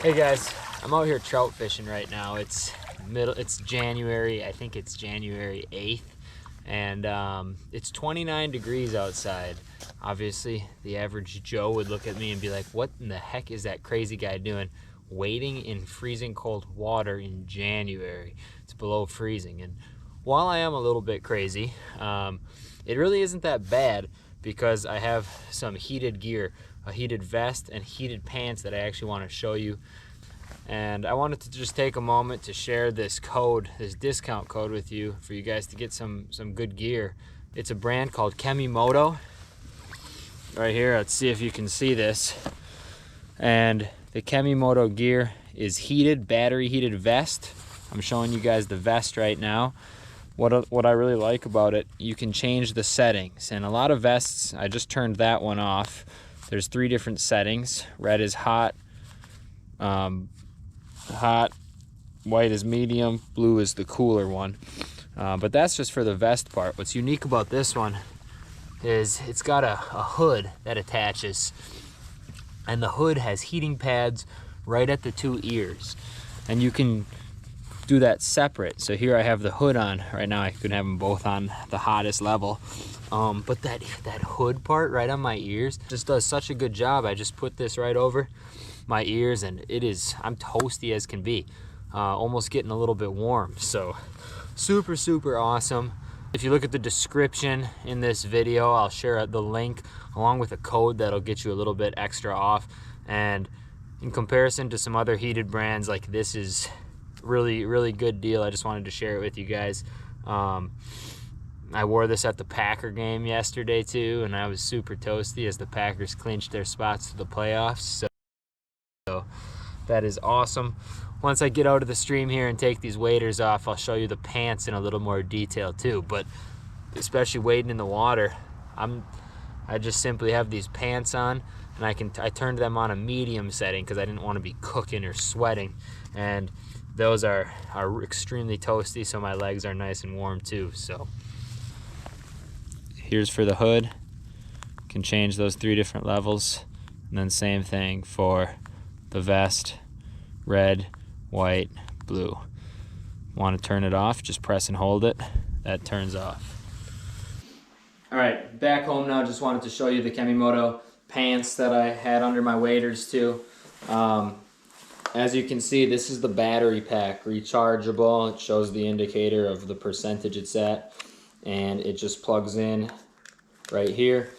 Hey guys, I'm out here trout fishing right now. It's January, I think it's January 8th, and it's 29 degrees outside. Obviously, the average Joe would look at me and be like, what in the heck is that crazy guy doing wading in freezing cold water in January? It's below freezing. And while I am a little bit crazy, it really isn't that bad because I have some heated gear, a heated vest and heated pants that I actually want to show you. And I wanted to just take a moment to share this code, this discount code with you for you guys to get some good gear. It's a brand called Kemimoto. Right here, let's see if you can see this. And the Kemimoto gear is heated, battery heated vest. I'm showing you guys the vest right now. What I really like about it, you can change the settings. And a lot of vests, I just turned that one off. There's 3 different settings. Red is hot, white is medium, blue is the cooler one. But that's just for the vest part. What's unique about this one is it's got a hood that attaches, and the hood has heating pads right at the 2 ears, and you can do that separate. So here I have the hood on right now. I could have them both on the hottest level, but that hood part right on my ears just does such a good job. I just put this right over my ears and I'm toasty as can be, almost getting a little bit warm. So super awesome. If you look at the description in this video, I'll share the link along with a code that'll get you a little bit extra off. And in comparison to some other heated brands, like this is really good deal. I just wanted to share it with you guys. I wore this at the Packer game yesterday too, and I was super toasty as the Packers clinched their spots to the playoffs. So that is awesome. Once I get out of the stream here and take these waders off, I'll show you the pants in a little more detail too. But especially wading in the water, I just simply have these pants on, and I turned them on a medium setting because I didn't want to be cooking or sweating. And those are extremely toasty, so my legs are nice and warm too. So here's for the hood. You can change those 3 different levels, and then same thing for the vest, red, white, blue. Want to turn it off, just press and hold it. That turns off. All right, back home now. Just wanted to show you the Kemimoto pants that I had under my waders too. As you can see, this is the battery pack, rechargeable. It shows the indicator of the percentage it's at, and it just plugs in right here.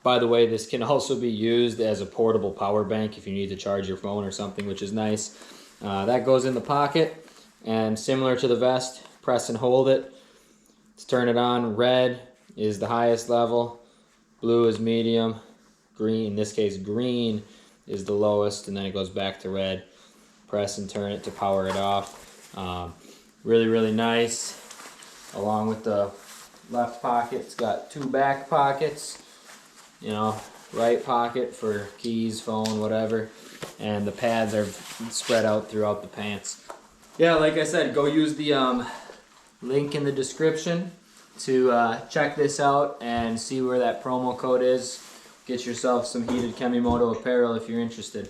By the way, this can also be used as a portable power bank if you need to charge your phone or something, which is nice. That goes in the pocket, and similar to the vest, press and hold it to turn it on. Red is the highest level, blue is medium, green, in this case green, is the lowest, and then it goes back to red. Press and turn it to power it off. Really nice. Along with the left pocket, it's got 2 back pockets. You know, right pocket for keys, phone, whatever. And the pads are spread out throughout the pants. Yeah, like I said, go use the link in the description to check this out and see where that promo code is. Get yourself some heated Kemimoto apparel if you're interested.